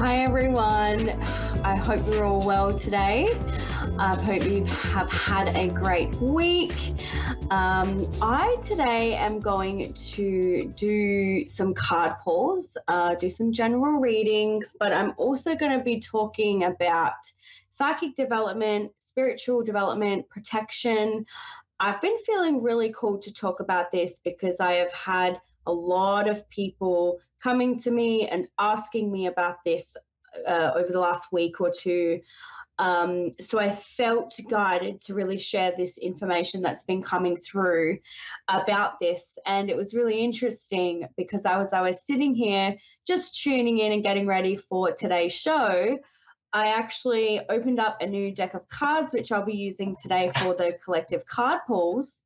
Hi everyone, I hope you're all well today. I hope you have had a great week. I today am going to do some card pulls, do some general readings, but I'm also going to be talking about psychic development, spiritual development, protection. I've been feeling really called to talk about this because I have had a lot of people coming to me and asking me about this over the last week or two. So I felt guided to really share this information that's been coming through about this. And it was really interesting because I was sitting here just tuning in and getting ready for today's show. I actually opened up a new deck of cards, which I'll be using today for the collective card pulls.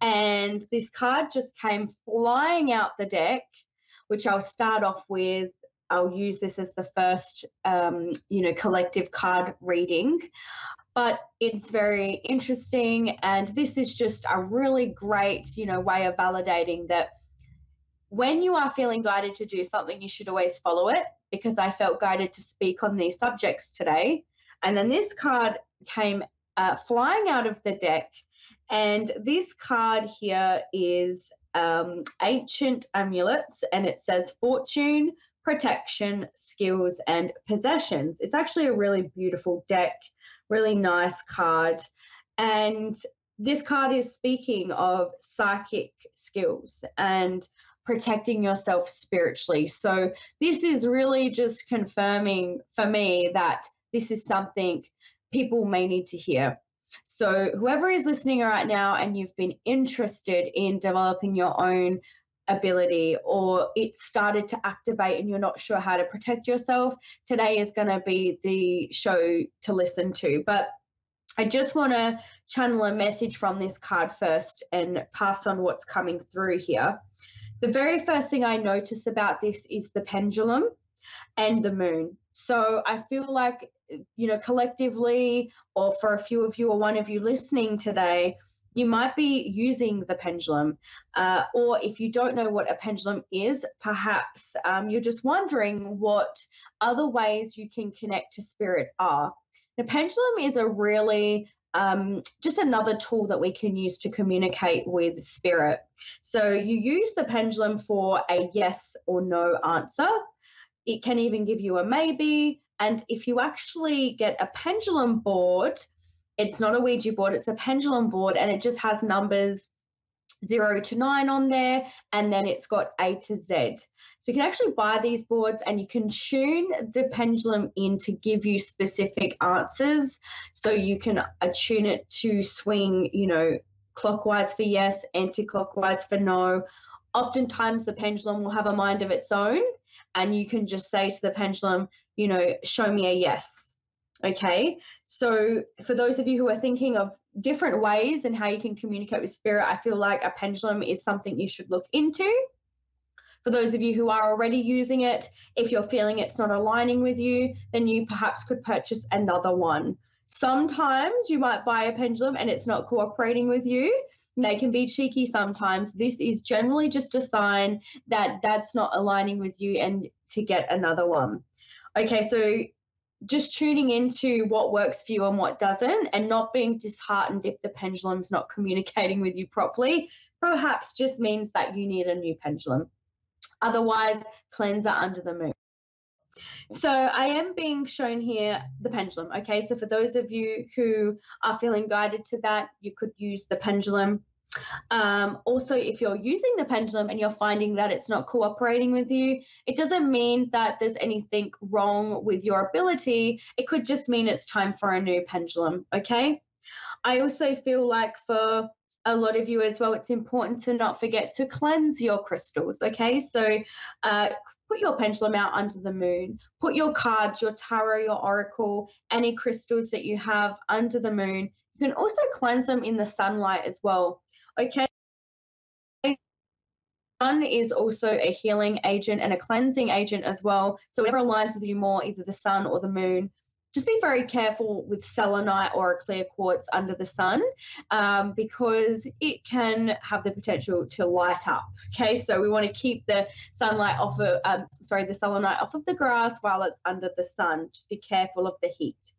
And this card just came flying out the deck, which I'll start off with. I'll use this as the first, collective card reading. But it's very interesting. And this is just a really great, way of validating that when you are feeling guided to do something, you should always follow it, because I felt guided to speak on these subjects today. And then this card came flying out of the deck. And this card here is Ancient Amulets, and it says fortune, protection, skills, and possessions. It's actually a really beautiful deck, really nice card. And this card is speaking of psychic skills and protecting yourself spiritually. So this is really just confirming for me that this is something people may need to hear. So whoever is listening right now and you've been interested in developing your own ability, or it started to activate and you're not sure how to protect yourself, today is going to be the show to listen to. But I just want to channel a message from this card first and pass on what's coming through here. The very first thing I notice about this is the pendulum and the moon. So I feel like, collectively, or for a few of you or one of you listening today, you might be using the pendulum. Or if you don't know what a pendulum is, perhaps you're just wondering what other ways you can connect to spirit are. The pendulum is a really just another tool that we can use to communicate with spirit. So you use the pendulum for a yes or no answer. It can even give you a maybe. And if you actually get a pendulum board, it's not a Ouija board, it's a pendulum board, and it just has numbers 0 to 9 on there, and then it's got A to Z. So you can actually buy these boards and you can tune the pendulum in to give you specific answers. So you can attune it to swing, clockwise for yes, anti-clockwise for no. Oftentimes the pendulum will have a mind of its own, and you can just say to the pendulum, show me a yes. Okay, so for those of you who are thinking of different ways and how you can communicate with spirit, I feel like a pendulum is something you should look into. For those of you who are already using it, if you're feeling it's not aligning with you, then you perhaps could purchase another one. Sometimes you might buy a pendulum and it's not cooperating with you. They can be cheeky sometimes. This is generally just a sign that that's not aligning with you and to get another one. Okay, so just tuning into what works for you and what doesn't, and not being disheartened if the pendulum's not communicating with you properly, perhaps just means that you need a new pendulum. Otherwise, cleanser under the moon. So I am being shown here the pendulum. Okay, so for those of you who are feeling guided to that, you could use the pendulum. Also, if you're using the pendulum and you're finding that it's not cooperating with you, it doesn't mean that there's anything wrong with your ability. It could just mean it's time for a new pendulum. Okay. I also feel like for a lot of you as well, it's important to not forget to cleanse your crystals. Okay, so put your pendulum out under the moon, put your cards, your tarot, your oracle, any crystals that you have under the moon. You can also cleanse them in the sunlight as well. Okay, the sun is also a healing agent and a cleansing agent as well. So whatever aligns with you more, either the sun or the moon, just be very careful with selenite or a clear quartz under the sun, because it can have the potential to light up. Okay, so we want to keep the sunlight off of, the selenite off of the grass while it's under the sun. Just be careful of the heat.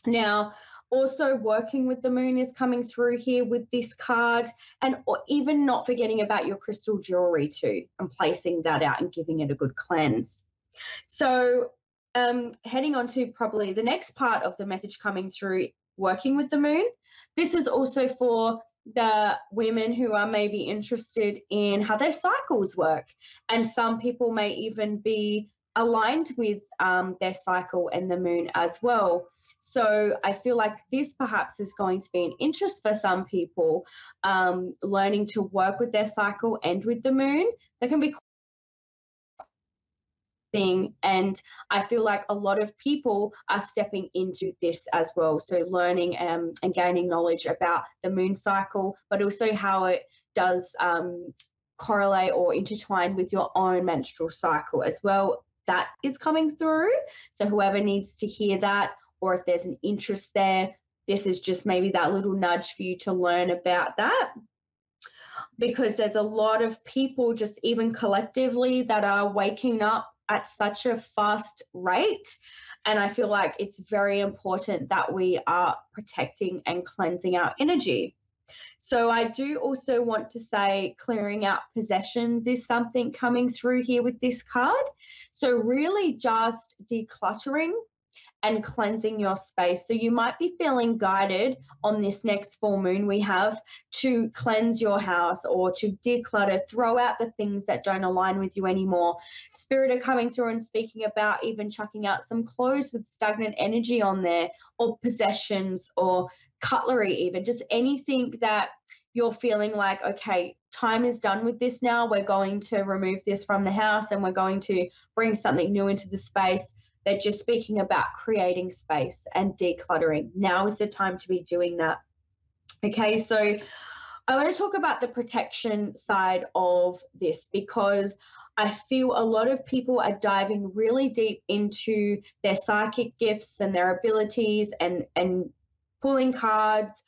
Now, also working with the moon is coming through here with this card, and even not forgetting about your crystal jewelry too, and placing that out and giving it a good cleanse. So heading on to probably the next part of the message coming through, working with the moon. This is also for the women who are maybe interested in how their cycles work. And some people may even be aligned with their cycle and the moon as well. So I feel like this perhaps is going to be an interest for some people, learning to work with their cycle and with the moon. That can be thing, and I feel like a lot of people are stepping into this as well. So learning and gaining knowledge about the moon cycle, but also how it does correlate or intertwine with your own menstrual cycle as well. That is coming through. So whoever needs to hear that, or if there's an interest there, this is just maybe that little nudge for you to learn about that. Because there's a lot of people just even collectively that are waking up at such a fast rate. And I feel like it's very important that we are protecting and cleansing our energy. So I do also want to say clearing out possessions is something coming through here with this card. So really just decluttering and cleansing your space. So you might be feeling guided on this next full moon we have to cleanse your house or to declutter, throw out the things that don't align with you anymore. Spirit are coming through and speaking about even chucking out some clothes with stagnant energy on there, or possessions or cutlery, even just anything that you're feeling like, okay, time is done with this now. We're going to remove this from the house and we're going to bring something new into the space. They're just speaking about creating space and decluttering. Now is the time to be doing that. Okay, so I want to talk about the protection side of this, because I feel a lot of people are diving really deep into their psychic gifts and their abilities and pulling cards,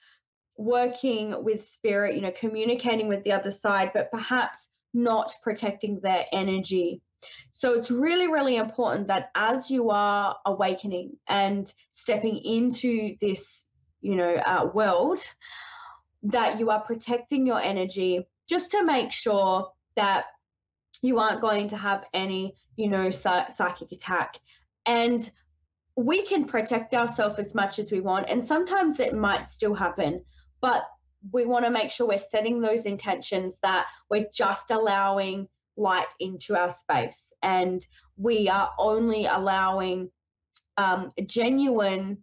working with spirit, communicating with the other side, but perhaps not protecting their energy. So it's really, really important that as you are awakening and stepping into this, world, that you are protecting your energy, just to make sure that you aren't going to have any, psychic attack. And we can protect ourselves as much as we want, and sometimes it might still happen, but we want to make sure we're setting those intentions that we're just allowing light into our space, and we are only allowing genuine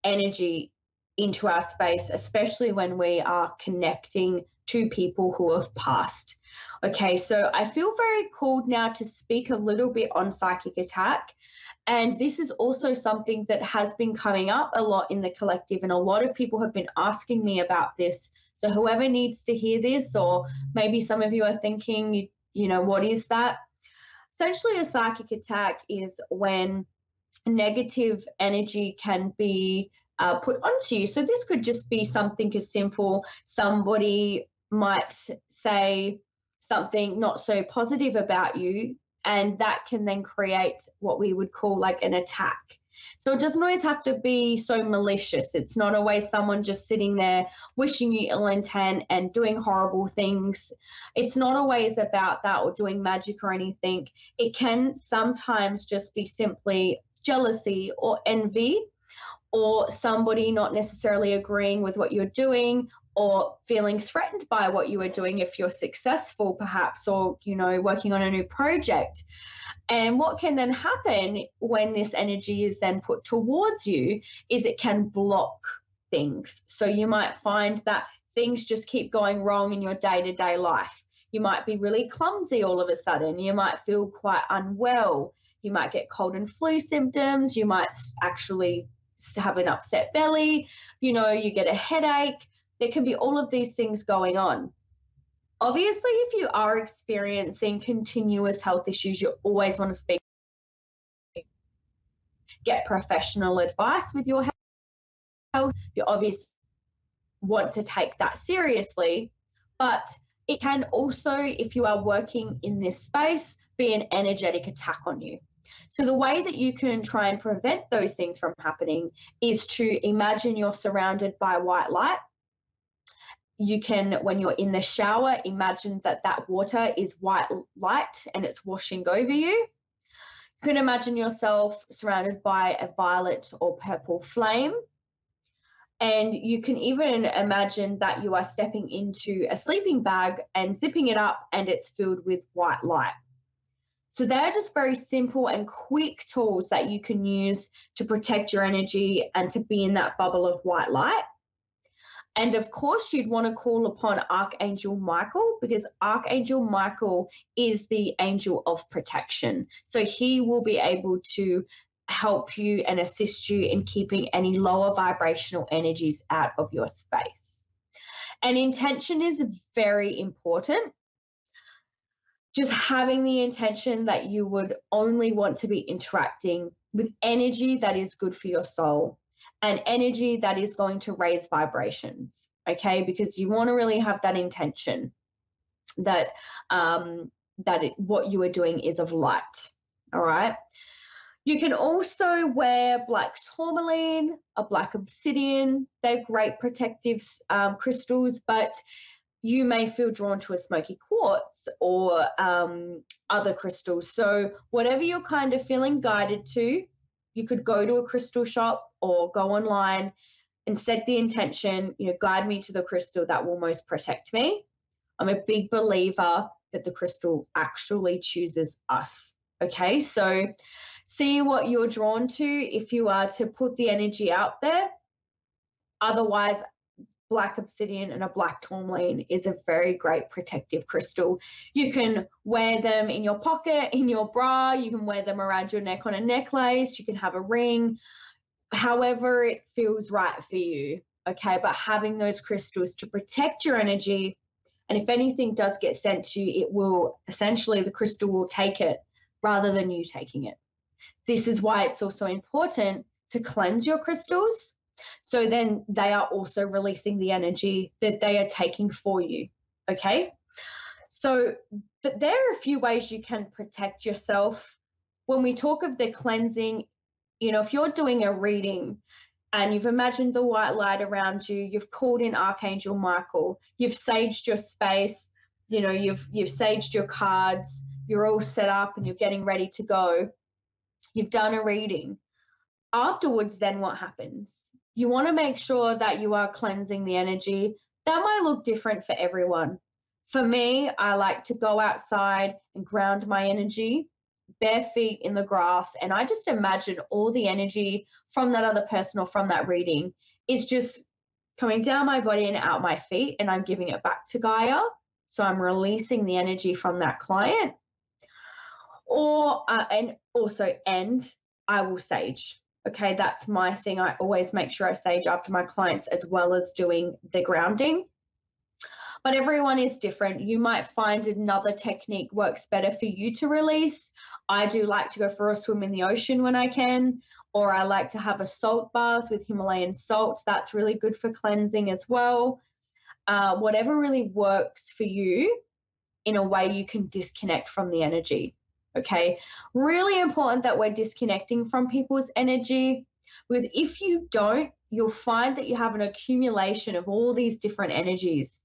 energy into our space, especially when we are connecting to people who have passed. Okay, so I feel very called now to speak a little bit on psychic attack. And this is also something that has been coming up a lot in the collective, and a lot of people have been asking me about this. So whoever needs to hear this, or maybe some of you are thinking, what is that? Essentially, a psychic attack is when negative energy can be put onto you. So this could just be something as simple. Somebody might say something not so positive about you, and that can then create what we would call like an attack. So it doesn't always have to be so malicious. It's not always someone just sitting there wishing you ill intent and doing horrible things. It's not always about that, or doing magic or anything. It can sometimes just be simply jealousy or envy, or somebody not necessarily agreeing with what you're doing, or feeling threatened by what you are doing if you're successful perhaps, or working on a new project. And what can then happen when this energy is then put towards you is it can block things. So you might find that things just keep going wrong in your day-to-day life. You might be really clumsy all of a sudden. You might feel quite unwell. You might get cold and flu symptoms. You might actually have an upset belly. You get a headache. There can be all of these things going on. Obviously, if you are experiencing continuous health issues, you always want to speak. get professional advice with your health. You obviously want to take that seriously, but it can also, if you are working in this space, be an energetic attack on you. So the way that you can try and prevent those things from happening is to imagine you're surrounded by white light. You can, when you're in the shower, imagine that that water is white light and it's washing over you. You can imagine yourself surrounded by a violet or purple flame. And you can even imagine that you are stepping into a sleeping bag and zipping it up and it's filled with white light. So they're just very simple and quick tools that you can use to protect your energy and to be in that bubble of white light. And of course, you'd want to call upon Archangel Michael, because Archangel Michael is the angel of protection. So he will be able to help you and assist you in keeping any lower vibrational energies out of your space. And intention is very important. Just having the intention that you would only want to be interacting with energy that is good for your soul and energy that is going to raise vibrations, okay? Because you want to really have that intention that what you are doing is of light, all right? You can also wear black tourmaline, a black obsidian. They're great protective crystals, but you may feel drawn to a smoky quartz or other crystals. So whatever you're kind of feeling guided to, you could go to a crystal shop or go online and set the intention, guide me to the crystal that will most protect me. I'm a big believer that the crystal actually chooses us, okay? So see what you're drawn to if you are to put the energy out there. Otherwise, black obsidian and a black tourmaline is a very great protective crystal. You can wear them in your pocket, in your bra. You can wear them around your neck on a necklace. You can have a ring, however it feels right for you, okay? But having those crystals to protect your energy, and if anything does get sent to you, it will essentially, the crystal will take it rather than you taking it. This is why it's also important to cleanse your crystals. So then they are also releasing the energy that they are taking for you, okay? So there are a few ways you can protect yourself. When we talk of the cleansing, if you're doing a reading and you've imagined the white light around you, you've called in Archangel Michael, you've saged your space, you've saged your cards, you're all set up and you're getting ready to go. You've done a reading. Afterwards, then what happens? You want to make sure that you are cleansing the energy. That might look different for everyone. For me, I like to go outside and ground my energy, bare feet in the grass, and I just imagine all the energy from that other person or from that reading is just coming down my body and out my feet, and I'm giving it back to Gaia. So I'm releasing the energy from that client. And also I will sage. Okay, that's my thing. I always make sure I sage after my clients as well as doing the grounding. But everyone is different. You might find another technique works better for you to release. I do like to go for a swim in the ocean when I can, or I like to have a salt bath with Himalayan salts. That's really good for cleansing as well. Whatever really works for you in a way you can disconnect from the energy. Okay, really important that we're disconnecting from people's energy, because if you don't, you'll find that you have an accumulation of all these different energies.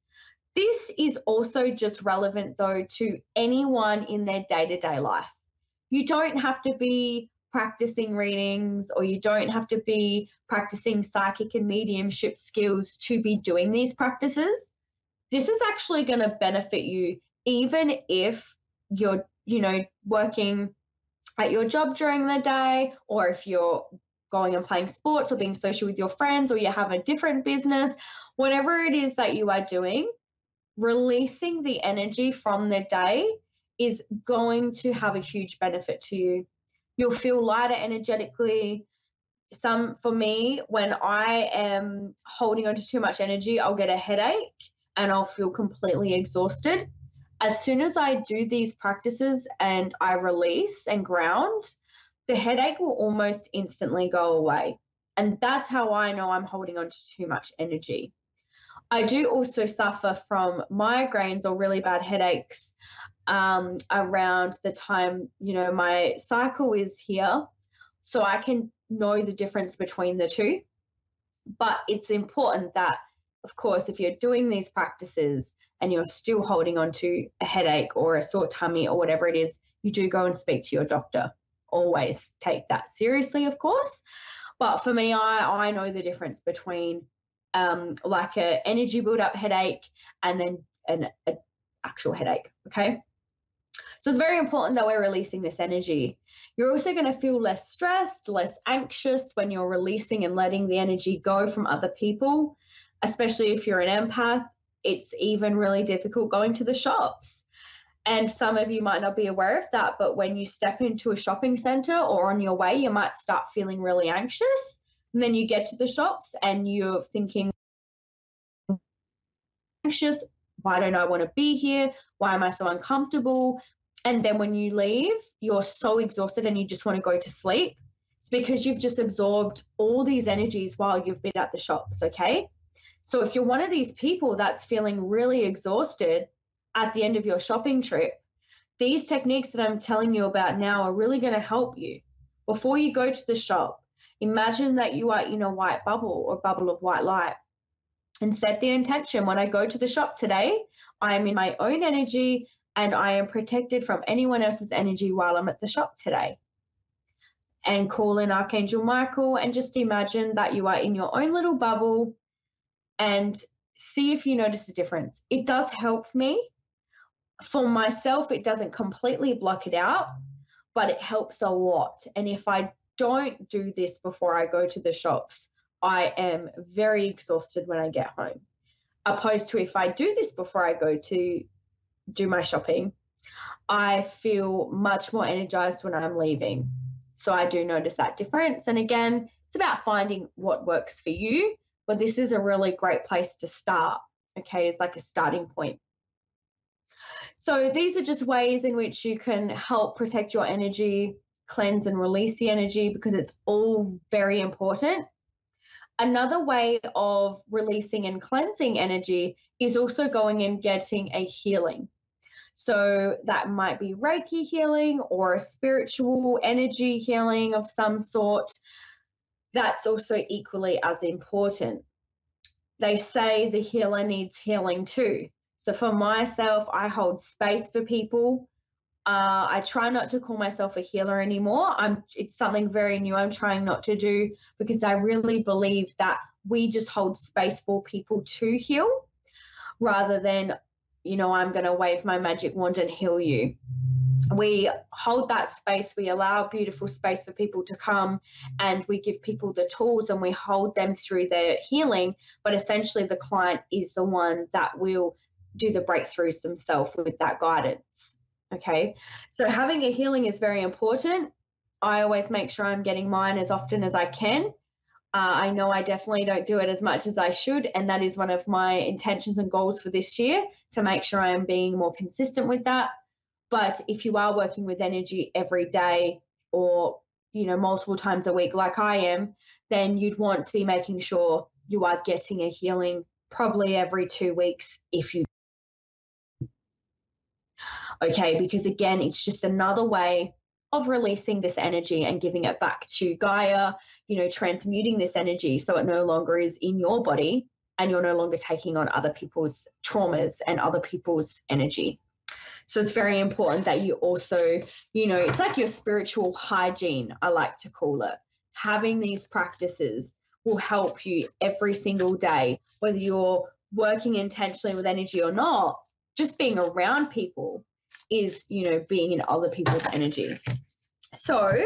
This is also just relevant though to anyone in their day-to-day life. You don't have to be practicing readings, or you don't have to be practicing psychic and mediumship skills to be doing these practices. This is actually going to benefit you even if you're working at your job during the day, or if you're going and playing sports or being social with your friends, or you have a different business, whatever it is that you are doing, releasing the energy from the day is going to have a huge benefit to you. You'll feel lighter energetically. For me, when I am holding on to too much energy, I'll get a headache and I'll feel completely exhausted. As soon as I do these practices and I release and ground, the headache will almost instantly go away. And that's how I know I'm holding on to too much energy. I do also suffer from migraines or really bad headaches around the time, my cycle is here. So I can know the difference between the two. But it's important that, of course, if you're doing these practices and you're still holding on to a headache or a sore tummy or whatever it is, you do go and speak to your doctor. Always take that seriously, of course. But for me, I know the difference between like an energy build-up headache and then an actual headache, okay? So it's very important that we're releasing this energy. You're also going to feel less stressed, less anxious when you're releasing and letting the energy go from other people, especially if you're an empath. It's even really difficult going to the shops. And some of you might not be aware of that, but when you step into a shopping center or on your way, you might start feeling really anxious. And then you get to the shops and you're thinking, anxious, why don't I want to be here? Why am I so uncomfortable? And then when you leave, you're so exhausted and you just want to go to sleep. It's because you've just absorbed all these energies while you've been at the shops, okay? So if you're one of these people that's feeling really exhausted at the end of your shopping trip, these techniques that I'm telling you about now are really going to help you. Before you go to the shop, imagine that you are in a white bubble or bubble of white light, and set the intention: when I go to the shop today, I am in my own energy and I am protected from anyone else's energy while I'm at the shop today. And call in Archangel Michael and just imagine that you are in your own little bubble and see if you notice a difference. It does help me. For myself, it doesn't completely block it out, but it helps a lot. And if I don't do this before I go to the shops, I am very exhausted when I get home. Opposed to if I do this before I go to do my shopping, I feel much more energized when I'm leaving. So I do notice that difference. And again, it's about finding what works for you, but this is a really great place to start. Okay, it's like a starting point. So these are just ways in which you can help protect your energy, cleanse and release the energy, because it's all very important. Another way of releasing and cleansing energy is also going and getting a healing. So that might be Reiki healing or a spiritual energy healing of some sort. That's also equally as important. They say the healer needs healing too. So for myself, I hold space for people. I try not to call myself a healer anymore. It's something very new I'm trying not to do, because I really believe that we just hold space for people to heal rather than, I'm going to wave my magic wand and heal you. We hold that space. We allow beautiful space for people to come, and we give people the tools and we hold them through their healing. But essentially the client is the one that will do the breakthroughs themselves with that guidance. Okay, so having a healing is very important. I always make sure I'm getting mine as often as I can. I know I definitely don't do it as much as I should, and that is one of my intentions and goals for this year, to make sure I am being more consistent with that. But if you are working with energy every day or, multiple times a week like I am, then you'd want to be making sure you are getting a healing probably every 2 weeks if you. Okay, because again, it's just another way of releasing this energy and giving it back to Gaia, transmuting this energy so it no longer is in your body and you're no longer taking on other people's traumas and other people's energy. So it's very important that you also, it's like your spiritual hygiene, I like to call it. Having these practices will help you every single day, whether you're working intentionally with energy or not. Just being around people is, being in other people's energy. So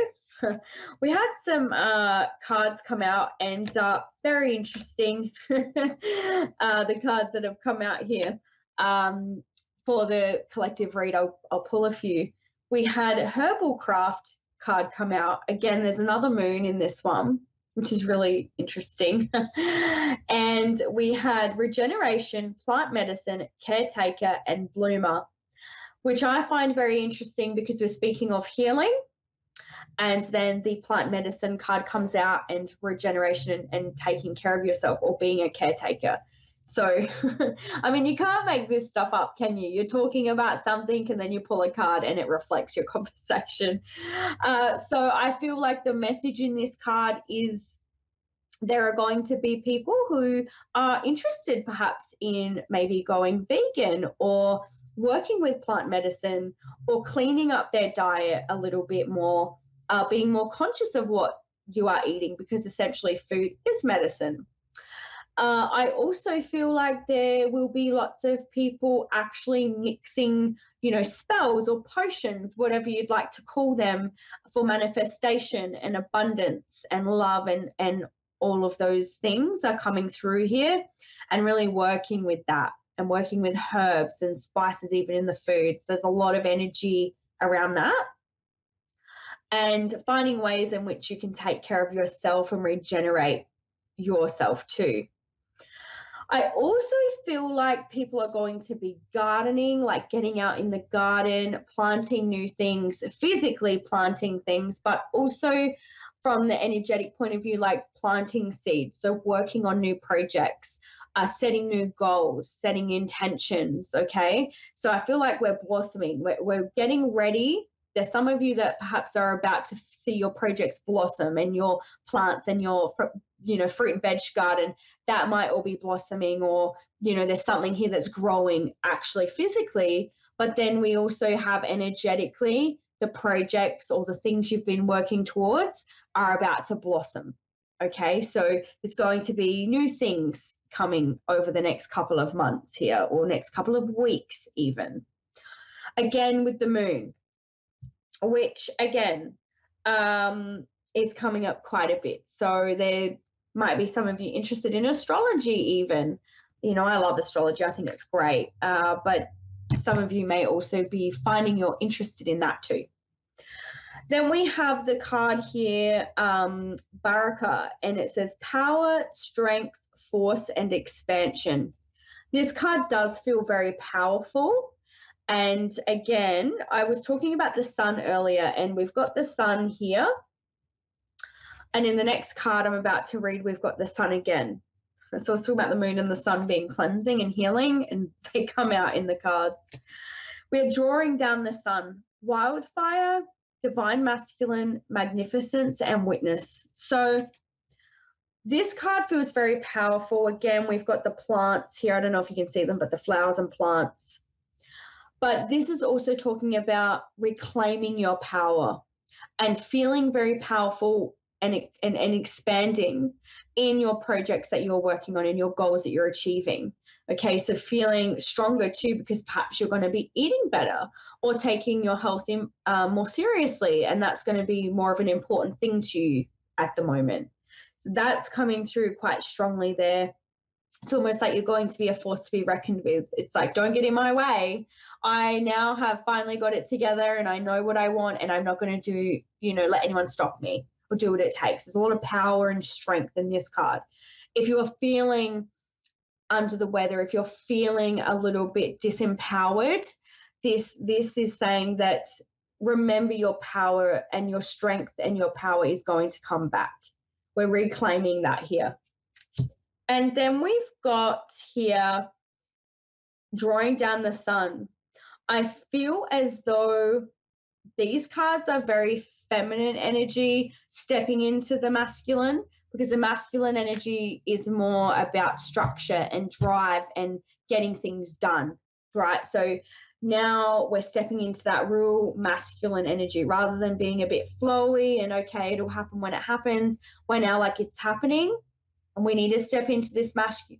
we had some cards come out, and very interesting, the cards that have come out here. For the collective read, I'll pull a few. We had Herbal Craft card come out. Again, there's another moon in this one, which is really interesting. And we had Regeneration, Plant Medicine, Caretaker, and Bloomer, which I find very interesting because we're speaking of healing. And then the plant medicine card comes out, and regeneration and taking care of yourself, or being a caretaker. So, I mean, you can't make this stuff up, can you? You're talking about something and then you pull a card and it reflects your conversation. So I feel like the message in this card is there are going to be people who are interested perhaps in maybe going vegan, or working with plant medicine, or cleaning up their diet a little bit more, being more conscious of what you are eating, because essentially food is medicine. I also feel like there will be lots of people actually mixing, spells or potions, whatever you'd like to call them, for manifestation and abundance and love, and all of those things are coming through here, and really working with that, and working with herbs and spices even in the foods. There's a lot of energy around that, and finding ways in which you can take care of yourself and regenerate yourself too. I also feel like people are going to be gardening, like getting out in the garden, planting new things, physically planting things, but also from the energetic point of view, like planting seeds. So working on new projects, setting new goals, setting intentions, okay? So I feel like we're blossoming. We're getting ready. There's some of you that perhaps are about to see your projects blossom, and your plants and your fruit and veg garden, that might all be blossoming, or there's something here that's growing actually physically. But then we also have energetically the projects or the things you've been working towards are about to blossom. Okay, so there's going to be new things coming over the next couple of months here, or next couple of weeks even. Again, with the moon, which again is coming up quite a bit. So there might be some of you interested in astrology even. I love astrology. I think it's great. But some of you may also be finding you're interested in that too. Then we have the card here, Baraka, and it says power, strength, force, and expansion. This card does feel very powerful. And again, I was talking about the sun earlier, and we've got the sun here. And in the next card I'm about to read, we've got the sun again. So I was talking about the moon and the sun being cleansing and healing, and they come out in the cards. We're drawing down the sun, wildfire, divine masculine, magnificence, and witness. So this card feels very powerful. Again, we've got the plants here. I don't know if you can see them, but the flowers and plants. But this is also talking about reclaiming your power and feeling very powerful and expanding in your projects that you're working on, and your goals that you're achieving. Okay, so feeling stronger too, because perhaps you're going to be eating better, or taking your health more seriously, and that's going to be more of an important thing to you at the moment. So that's coming through quite strongly there. It's almost like you're going to be a force to be reckoned with. It's like, don't get in my way. I now have finally got it together, and I know what I want, and I'm not going to do, let anyone stop me or do what it takes. There's a lot of power and strength in this card. If you are feeling under the weather, if you're feeling a little bit disempowered, this is saying that remember your power, and your strength and your power is going to come back. We're reclaiming that here. And then we've got here, drawing down the sun. I feel as though these cards are very feminine energy, stepping into the masculine, because the masculine energy is more about structure and drive and getting things done, right? So now we're stepping into that real masculine energy, rather than being a bit flowy and okay, it'll happen when it happens. We're now like, it's happening, and we need to step into this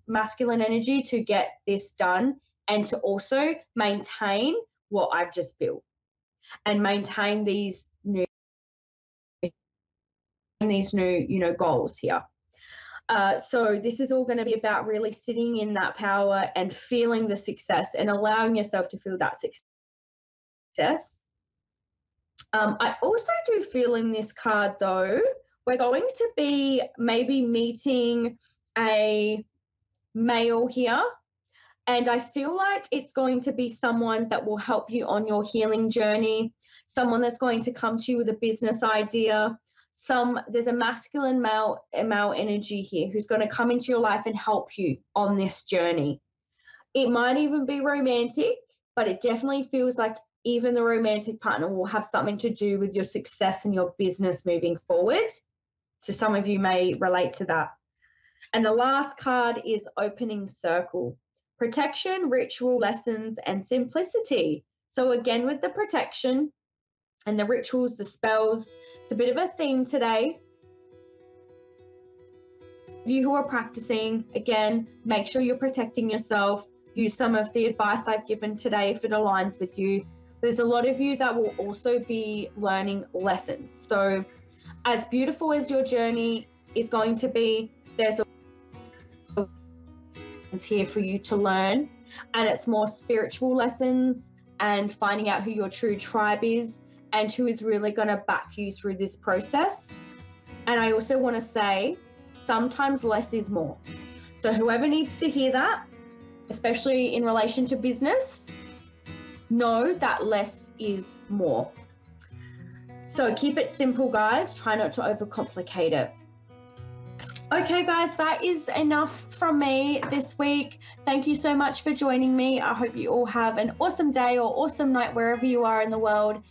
masculine energy to get this done, and to also maintain what I've just built, and maintain these new goals here. So this is all going to be about really sitting in that power and feeling the success, and allowing yourself to feel that success. I also do feel in this card, though, we're going to be maybe meeting a male here, And I feel like it's going to be someone that will help you on your healing journey, someone that's going to come to you with a business idea. There's a masculine male energy here who's going to come into your life and help you on this journey. It might even be romantic, but it definitely feels like even the romantic partner will have something to do with your success and your business moving forward. So some of you may relate to that. And the last card is opening circle. Protection, ritual, lessons, and simplicity. So again, with the protection and the rituals, the spells, it's a bit of a theme today. You who are practicing, again, make sure you're protecting yourself. Use some of the advice I've given today if it aligns with you. There's a lot of you that will also be learning lessons. So as beautiful as your journey is going to be, there's here for you to learn, and it's more spiritual lessons and finding out who your true tribe is and who is really going to back you through this process. And I also want to say sometimes less is more. So whoever needs to hear that, especially in relation to business, know that less is more. So keep it simple, guys. Try not to overcomplicate it. Okay, guys, that is enough from me this week. Thank you so much for joining me. I hope you all have an awesome day or awesome night wherever you are in the world.